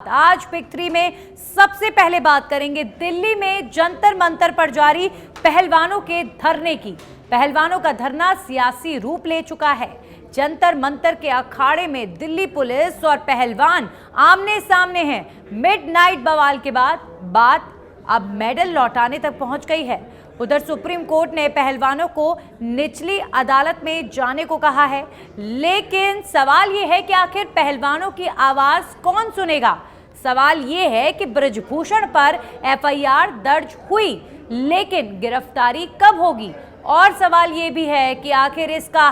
आज पिक 3 में सबसे पहले बात करेंगे दिल्ली में जंतर मंतर पर जारी पहलवानों के धरने की। पहलवानों का धरना सियासी रूप ले चुका है। जंतर मंतर के अखाड़े में दिल्ली पुलिस और पहलवान आमने सामने हैं। मिडनाइट बवाल के बाद बात अब मेडल लौटाने तक पहुंच गई है। उधर सुप्रीम कोर्ट ने पहलवानों को निचली अदालत में जाने को कहा है, लेकिन सवाल यह है कि आखिर पहलवानों की आवाज कौन सुनेगा। सवाल यह है कि ब्रजभूषण पर एफआईआर दर्ज हुई, लेकिन गिरफ्तारी कब होगी। और सवाल यह भी है कि आखिर इसका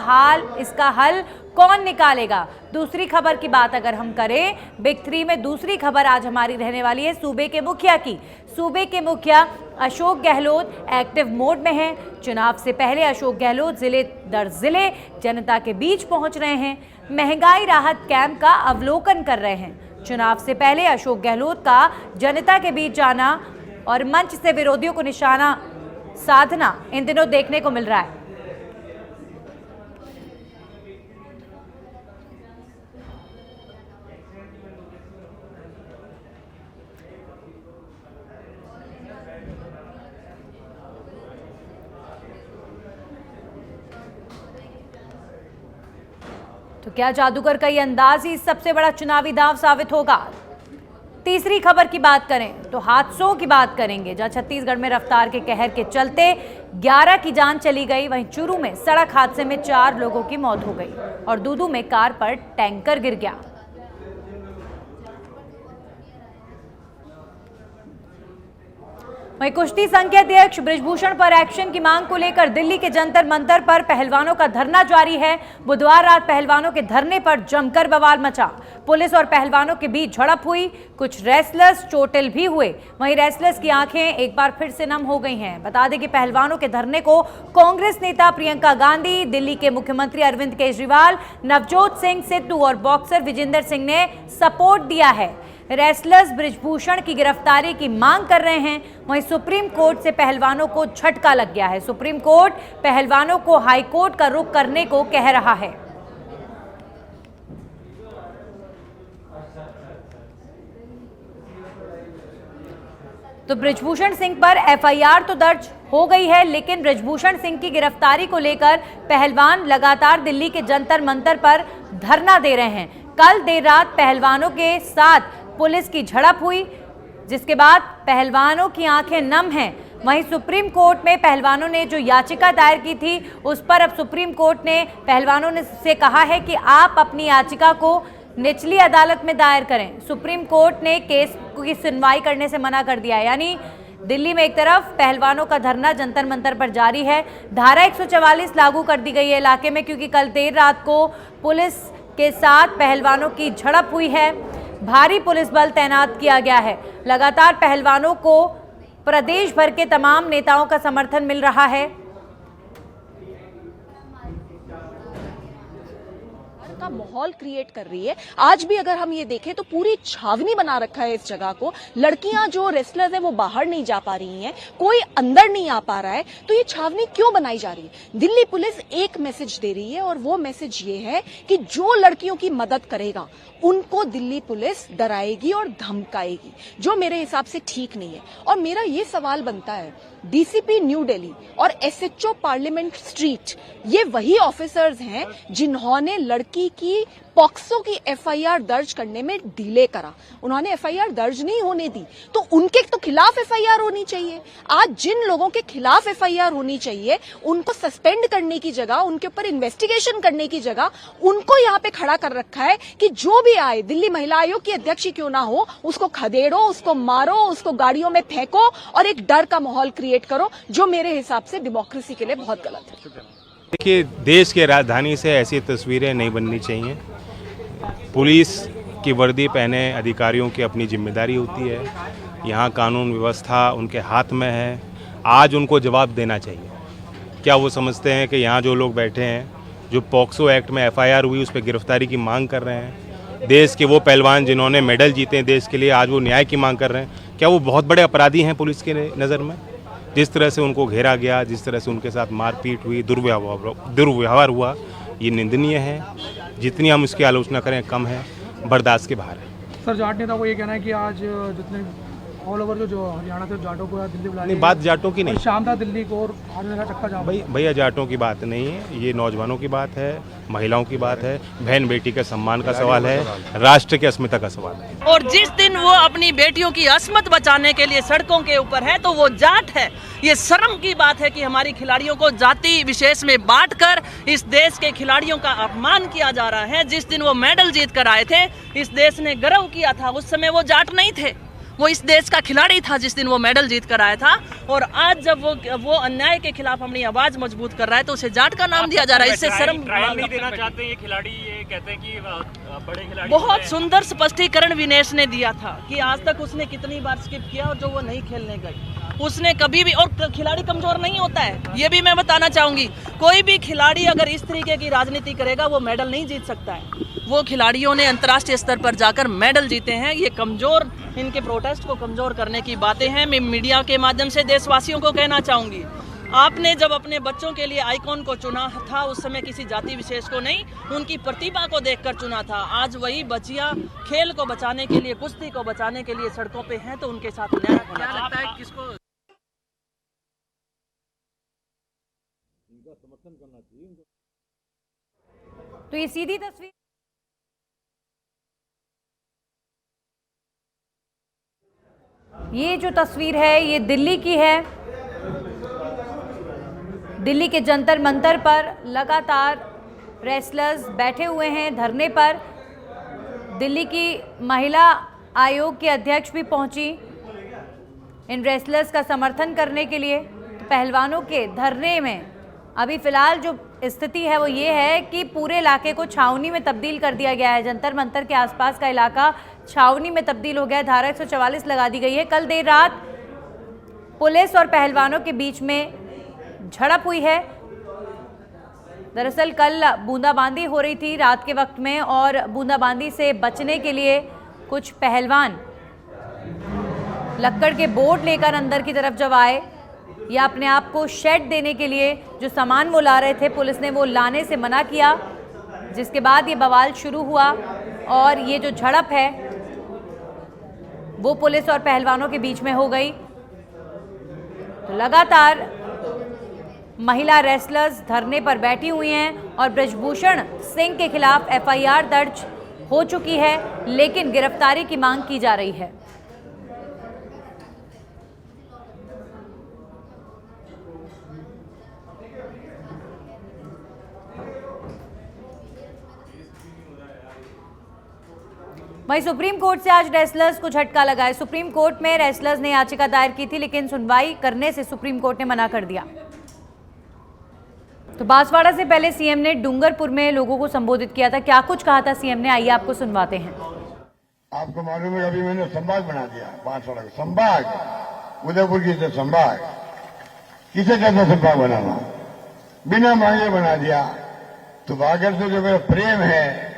हल कौन निकालेगा। दूसरी खबर की बात अगर हम करें, बिग 3 में दूसरी खबर आज हमारी रहने वाली है सूबे के मुखिया की। सूबे के मुखिया अशोक गहलोत एक्टिव मोड में हैं। चुनाव से पहले अशोक गहलोत जिले दर जिले जनता के बीच पहुंच रहे हैं। महंगाई राहत कैंप का अवलोकन कर रहे हैं। चुनाव से पहले अशोक गहलोत का जनता के बीच जाना और मंच से विरोधियों को निशाना साधना इन दिनों देखने को मिल रहा है। तो क्या जादूगर का ये अंदाज ही सबसे बड़ा चुनावी दांव साबित होगा। तीसरी खबर की बात करें तो हादसों की बात करेंगे, जहां छत्तीसगढ़ में रफ्तार के कहर के चलते 11 की जान चली गई। वहीं चूरू में सड़क हादसे में 4 लोगों की मौत हो गई और दूदू में कार पर टैंकर गिर गया। वहीं कुश्ती संघ के अध्यक्ष ब्रजभूषण पर एक्शन की मांग को लेकर दिल्ली के जंतर मंतर पर पहलवानों का धरना जारी है। बुधवार रात पहलवानों के धरने पर जमकर बवाल मचा। पुलिस और पहलवानों के बीच झड़प हुई। कुछ रेसलर्स चोटिल भी हुए। वहीं रेसलर्स की आंखें एक बार फिर से नम हो गई हैं। बता दें कि पहलवानों के धरने को कांग्रेस नेता प्रियंका गांधी, दिल्ली के मुख्यमंत्री अरविंद केजरीवाल, नवजोत सिंह सिद्धू और बॉक्सर विजेंदर सिंह ने सपोर्ट दिया है। रेसलर्स ब्रजभूषण की गिरफ्तारी की मांग कर रहे हैं। वहीं सुप्रीम कोर्ट से पहलवानों को झटका लग गया है। सुप्रीम कोर्ट पहलवानों को हाई कोर्ट का रुख करने को कह रहा है। तो ब्रजभूषण सिंह पर एफआईआर तो दर्ज हो गई है, लेकिन ब्रजभूषण सिंह की गिरफ्तारी को लेकर पहलवान लगातार दिल्ली के जंतर मंतर पर धरना दे रहे हैं। कल देर रात पहलवानों के साथ पुलिस की झड़प हुई, जिसके बाद पहलवानों की आंखें नम हैं। वहीं सुप्रीम कोर्ट में पहलवानों ने जो याचिका दायर की थी, उस पर अब सुप्रीम कोर्ट ने पहलवानों से कहा है कि आप अपनी याचिका को निचली अदालत में दायर करें। सुप्रीम कोर्ट ने केस की सुनवाई करने से मना कर दिया। यानी दिल्ली में एक तरफ पहलवानों का धरना जंतर मंतर पर जारी है। धारा 144 लागू कर दी गई है इलाके में, क्योंकि कल देर रात को पुलिस के साथ पहलवानों की झड़प हुई है। भारी पुलिस बल तैनात किया गया है। लगातार पहलवानों को प्रदेश भर के तमाम नेताओं का समर्थन मिल रहा है। का माहौल क्रिएट कर रही है। आज भी अगर हम ये देखें तो पूरी छावनी बना रखा है इस जगह को। लड़कियां जो रेसलर्स हैं वो बाहर नहीं जा पा रही हैं, कोई अंदर नहीं आ पा रहा है। तो ये छावनी क्यों बनाई जा रही है? दिल्ली पुलिस एक मैसेज दे रही है और वो मैसेज ये है कि जो लड़कियों की मदद करेगा उनको दिल्ली पुलिस डराएगी और धमकाएगी, जो मेरे हिसाब से ठीक नहीं है। और मेरा ये सवाल बनता है, डीसीपी न्यू दिल्ली और एसएचओ पार्लियामेंट स्ट्रीट ये वही ऑफिसर्स हैं जिन्होंने लड़की की पॉक्सो की एफआईआर दर्ज करने में डिले करा। उन्होंने एफआईआर दर्ज नहीं होने दी, तो उनके तो खिलाफ एफआईआर होनी चाहिए। आज जिन लोगों के खिलाफ एफआईआर होनी चाहिए उनको सस्पेंड करने की जगह, उनके ऊपर इन्वेस्टिगेशन करने की जगह उनको यहाँ पे खड़ा कर रखा है कि जो भी आए, दिल्ली महिला आयोग की अध्यक्ष क्यों ना हो, उसको खदेड़ो, उसको मारो, उसको गाड़ियों में फेंको और एक डर का माहौल क्रिएट करो, जो मेरे हिसाब से डेमोक्रेसी के लिए बहुत गलत है। देखिए, देश के राजधानी से ऐसी तस्वीरें नहीं बननी चाहिए। पुलिस की वर्दी पहने अधिकारियों की अपनी जिम्मेदारी होती है। यहाँ कानून व्यवस्था उनके हाथ में है। आज उनको जवाब देना चाहिए। क्या वो समझते हैं कि यहाँ जो लोग बैठे हैं, जो पॉक्सो एक्ट में एफआईआर हुई उस पर गिरफ्तारी की मांग कर रहे हैं, देश के वो पहलवान जिन्होंने मेडल जीते हैं देश के लिए, आज वो न्याय की मांग कर रहे हैं, क्या वो बहुत बड़े अपराधी हैं पुलिस के नज़र में? जिस तरह से उनको घेरा गया, जिस तरह से उनके साथ मारपीट हुई, दुर्व्यवहार हुआ, ये निंदनीय है। जितनी हम इसकी आलोचना करें कम है, बर्दाश्त के बाहर है। अक्सर जाट नेता को ये कहना है कि आज जितने ऑल ओवर जो हरियाणा से जाटों को दिल्ली बुला नहीं, बात जाटों की नहीं, शाम था दिल्ली को और आज मेरा चक्का जाम। भैया जाटों की बात नहीं है, ये नौजवानों की बात है, महिलाओं की बात है, बहन बेटी के सम्मान का सवाल है, राष्ट्र की अस्मिता का सवाल है। और जिस दिन वो अपनी बेटियों की अस्मत बचाने के लिए सड़कों के ऊपर है तो वो जाट है। ये शर्म की बात है कि हमारी खिलाड़ियों को जाति विशेष में बांटकर इस देश के खिलाड़ियों का अपमान किया जा रहा है। जिस दिन वो मेडल जीत कर आए थे, इस देश ने गर्व किया था, उस समय वो जाट नहीं थे, वो इस देश का खिलाड़ी था जिस दिन वो मेडल जीत कर आया था। और आज जब वो अन्याय के खिलाफ अपनी आवाज मजबूत कर रहा है तो उसे जाट का नाम दिया जा रहा है। इससे शर्म नहीं देना चाहते ये खिलाड़ी, ये कहते हैं कि बड़े खिलाड़ी। बहुत सुंदर स्पष्टीकरण विनेश ने दिया था कि आज तक उसने कितनी बार स्किप किया और जो वो नहीं खेलने गई उसने कभी भी, और खिलाड़ी कमजोर नहीं होता है, ये भी मैं बताना चाहूंगी। कोई भी खिलाड़ी अगर इस तरीके की राजनीति करेगा वो मेडल नहीं जीत सकता है। वो खिलाड़ियों ने अंतर्राष्ट्रीय स्तर पर जाकर मेडल जीते हैं। ये कमजोर, इनके प्रोटेस्ट को कमजोर करने की बातें हैं। मैं मीडिया के माध्यम से देशवासियों को कहना चाहूंगी, आपने जब अपने बच्चों के लिए आइकॉन को चुना था उस समय किसी जाति विशेष को नहीं, उनकी प्रतिभा को देखकर चुना था। आज वही बच्चियां खेल को बचाने के लिए, कुश्ती को बचाने के लिए सड़कों पे हैं तो उनके साथ न्याय होना चाहिए। किसको तो ये सीधी तस्वीर ये जो तस्वीर है ये दिल्ली की है। दिल्ली के जंतर मंतर पर लगातार रेसलर्स बैठे हुए हैं धरने पर। दिल्ली की महिला आयोग की अध्यक्ष भी पहुंची इन रेसलर्स का समर्थन करने के लिए। तो पहलवानों के धरने में अभी फिलहाल जो स्थिति है वो ये है कि पूरे इलाके को छावनी में तब्दील कर दिया गया है। जंतर मंतर के आसपास का इलाका छावनी में तब्दील हो गया है। धारा 144 लगा दी गई है। कल देर रात पुलिस और पहलवानों के बीच में झड़प हुई है। दरअसल कल बूंदाबांदी हो रही थी रात के वक्त में और बूंदाबांदी से बचने के लिए कुछ पहलवान लक्कड़ के बोर्ड लेकर अंदर की तरफ जब आए या अपने आप को शेड देने के लिए जो सामान वो ला रहे थे, पुलिस ने वो लाने से मना किया, जिसके बाद ये बवाल शुरू हुआ और ये जो झड़प है वो पुलिस और पहलवानों के बीच में हो गई। तो लगातार महिला रेसलर्स धरने पर बैठी हुई हैं और ब्रजभूषण सिंह के खिलाफ FIR दर्ज हो चुकी है, लेकिन गिरफ्तारी की मांग की जा रही है। वहीं सुप्रीम कोर्ट से आज रेसलर्स को झटका लगा है। सुप्रीम कोर्ट में रेसलर्स ने याचिका दायर की थी, लेकिन सुनवाई करने से सुप्रीम कोर्ट ने मना कर दिया। तो बांसवाड़ा से पहले सीएम ने डूंगरपुर में लोगों को संबोधित किया था। क्या कुछ कहा था सीएम ने, आइए आपको सुनवाते हैं। आपको मालूम है अभी मैंने संभाग बना दिया, बांसवाड़ा का संभाग, उदयपुर की तो संभाग, किसे कहते संभाग बनाना, बिना मांगे बना दिया। तो बागर से जो मेरा प्रेम है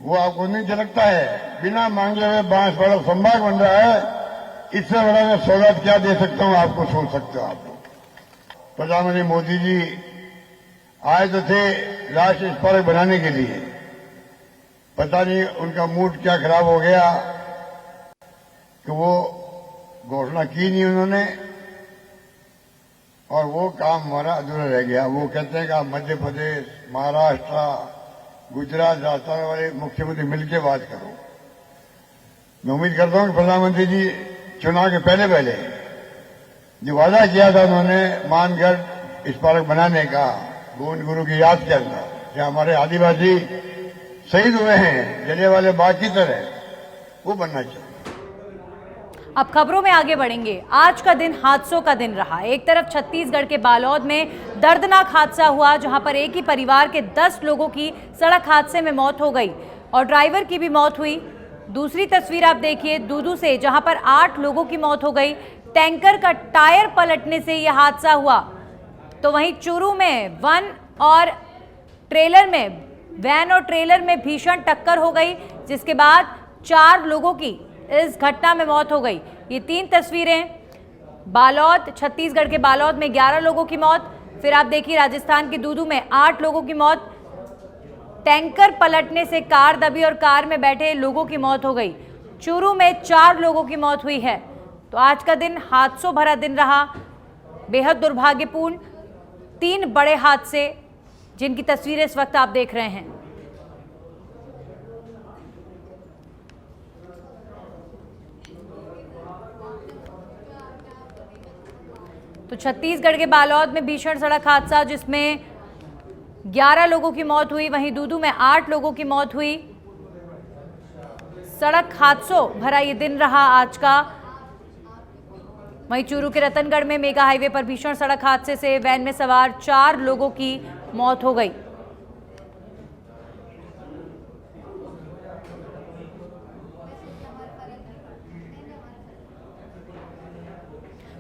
वो आपको नहीं झलकता है। बिना मांगे हुए बांसवाड़ा संभाग बन रहा है, इससे बड़ा मैं सौगात क्या दे सकता हूं आपको, सोच सकते हो आप लोग। प्रधानमंत्री मोदी जी आए तो थे राष्ट्रीय स्मारक बनाने के लिए, पता नहीं उनका मूड क्या खराब हो गया कि वो घोषणा की नहीं उन्होंने और वो काम हमारा अधूरा रह गया। वो कहते हैं कि आप मध्य प्रदेश, महाराष्ट्र, गुजरात, राजस्थान वाले मुख्यमंत्री मिलकर बात करो। मैं उम्मीद करता हूं कि प्रधानमंत्री जी चुनाव के पहले जो वादा किया था उन्होंने मानगढ़ स्मारक बनाने का, गोविंद गुरु की याद के अंदर, जहां हमारे आदिवासी शहीद हुए हैं जलियांवाला बाग की तरह, वो बनना चाहिए। अब खबरों में आगे बढ़ेंगे। आज का दिन हादसों का दिन रहा। एक तरफ छत्तीसगढ़ के बालोद में दर्दनाक हादसा हुआ, जहां पर एक ही परिवार के 10 लोगों की सड़क हादसे में मौत हो गई और ड्राइवर की भी मौत हुई। दूसरी तस्वीर आप देखिए दूदू से, जहां पर 8 लोगों की मौत हो गई। टैंकर का टायर पलटने से यह हादसा हुआ। तो वहीं चूरू में वैन और ट्रेलर में भीषण टक्कर हो गई, जिसके बाद 4 लोगों की इस घटना में मौत हो गई। ये 3 तस्वीरें बालोद, छत्तीसगढ़ के बालोद में 11 लोगों की मौत, फिर आप देखिए राजस्थान के दूदू में 8 लोगों की मौत, टैंकर पलटने से कार दबी और कार में बैठे लोगों की मौत हो गई। चूरू में 4 लोगों की मौत हुई है। तो आज का दिन हादसों भरा दिन रहा, बेहद दुर्भाग्यपूर्ण। 3 बड़े हादसे जिनकी तस्वीरें इस वक्त आप देख रहे हैं। तो छत्तीसगढ़ के बालोद में भीषण सड़क हादसा जिसमें 11 लोगों की मौत हुई, वहीं दूदू में 8 लोगों की मौत हुई। सड़क हादसों भरा ये दिन रहा आज का। वहीं चूरू के रतनगढ़ में मेगा हाईवे पर भीषण सड़क हादसे से वैन में सवार 4 लोगों की मौत हो गई।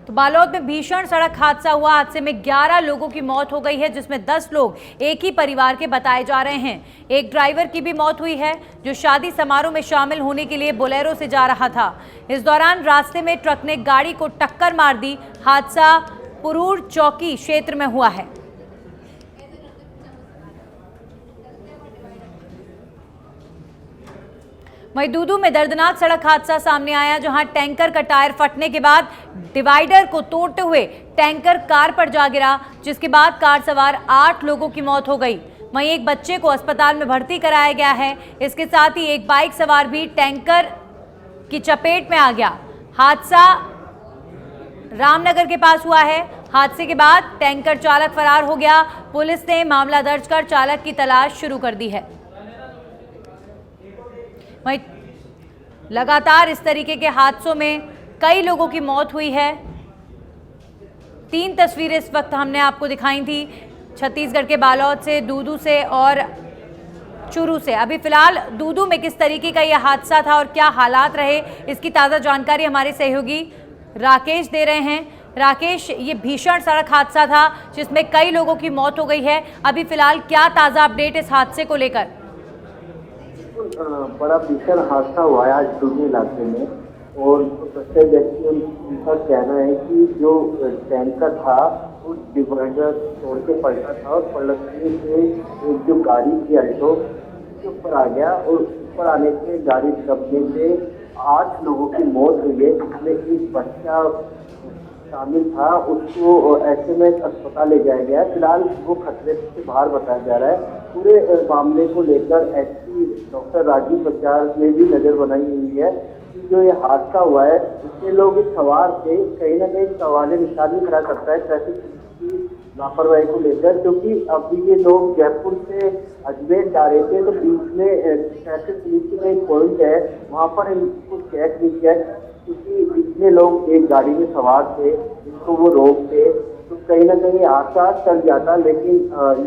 तो बालोद में भीषण सड़क हादसा हुआ। हादसे में 11 लोगों की मौत हो गई है, जिसमें 10 लोग एक ही परिवार के बताए जा रहे हैं। एक ड्राइवर की भी मौत हुई है जो शादी समारोह में शामिल होने के लिए बोलेरो से जा रहा था। इस दौरान रास्ते में ट्रक ने गाड़ी को टक्कर मार दी। हादसा पुरूर चौकी क्षेत्र में हुआ है। वहीं दूदू में दर्दनाक सड़क हादसा सामने आया, जहां टैंकर का टायर फटने के बाद डिवाइडर को तोड़ते हुए टैंकर कार पर जा गिरा, जिसके बाद कार सवार 8 लोगों की मौत हो गई। वहीं एक बच्चे को अस्पताल में भर्ती कराया गया है। इसके साथ ही एक बाइक सवार भी टैंकर की चपेट में आ गया। हादसा रामनगर के पास हुआ है। हादसे के बाद टैंकर चालक फरार हो गया। पुलिस ने मामला दर्ज कर चालक की तलाश शुरू कर दी है। वहीं लगातार इस तरीके के हादसों में कई लोगों की मौत हुई है। 3 तस्वीरें इस वक्त हमने आपको दिखाई थी, छत्तीसगढ़ के बालोद से, दूदू से और चूरू से। अभी फिलहाल दूदू में किस तरीके का यह हादसा था और क्या हालात रहे, इसकी ताज़ा जानकारी हमारे सहयोगी राकेश दे रहे हैं। राकेश, ये भीषण सड़क हादसा था जिसमें कई लोगों की मौत हो गई है। अभी फिलहाल क्या ताज़ा अपडेट इस हादसे को लेकर? बड़ा भीषण हादसा हुआ है आज दूदू इलाके में, और प्रत्येक व्यक्ति उनका कहना है कि जो टैंकर था वो डिवाइडर तोड़ के पलटा था और पलटने से एक जो गाड़ी थी अल्टो उसके ऊपर आ गया, और ऊपर आने से गाड़ी दबने से 8 लोगों की मौत हुई है, जिसमें एक बच्चा शामिल था। उसको एसएमएस अस्पताल ले जाया गया। फिलहाल वो खतरे से बाहर बताया जा रहा है। पूरे मामले को लेकर एसपी डॉक्टर राजीव बजाज ने भी नजर बनाई हुई है कि जो ये हादसा हुआ है इसमें लोग इस सवार थे, कहीं ना कहीं सवाल निशान भी खड़ा करता है ट्रैफिक की लापरवाही को लेकर, क्योंकि अभी ये लोग जयपुर से अजमेर जा रहे थे, तो बीच में ट्रैफिक पुलिस का एक पॉइंट है, वहाँ पर इनको चेक नहीं किया, क्योंकि इतने लोग एक गाड़ी में सवार थे, इनको वो रोकते तो कहीं ना कहीं हादसा चल जाता। लेकिन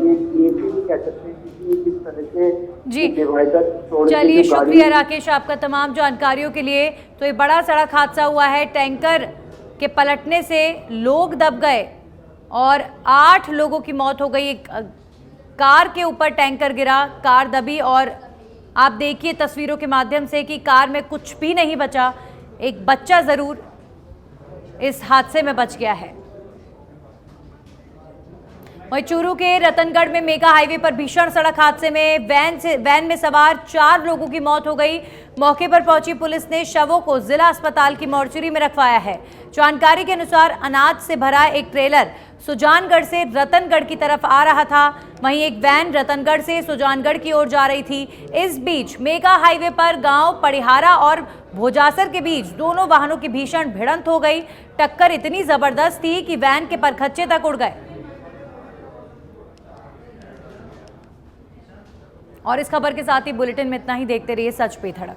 ये भी कह सकते हैं कि किस तरह से जी डिवाइडर तोड़ के चलिए, जो शुक्रिया राकेश आपका तमाम जानकारियों के लिए। तो ये बड़ा सड़क हादसा हुआ है, टैंकर के पलटने से लोग दब गए और 8 लोगों की मौत हो गई। कार के ऊपर टैंकर गिरा, कार दबी और आप देखिए तस्वीरों के माध्यम से कि कार में कुछ भी नहीं बचा। एक बच्चा जरूर इस हादसे में बच गया है। वहीं चूरू के रतनगढ़ में मेगा हाईवे पर भीषण सड़क हादसे में वैन में सवार 4 लोगों की मौत हो गई। मौके पर पहुंची पुलिस ने शवों को जिला अस्पताल की मोर्चरी में रखवाया है। जानकारी के अनुसार अनाज से भरा एक ट्रेलर सुजानगढ़ से रतनगढ़ की तरफ आ रहा था, वहीं एक वैन रतनगढ़ से सुजानगढ़ की ओर जा रही थी। इस बीच मेगा हाईवे पर गांव पड़िहारा और भोजासर के बीच दोनों वाहनों की भीषण भिड़ंत हो गई। टक्कर इतनी जबरदस्त थी कि वैन के परखच्चे तक उड़ गए। और इस खबर के साथ ही बुलेटिन में इतना ही। देखते रहिए सच पे धड़क।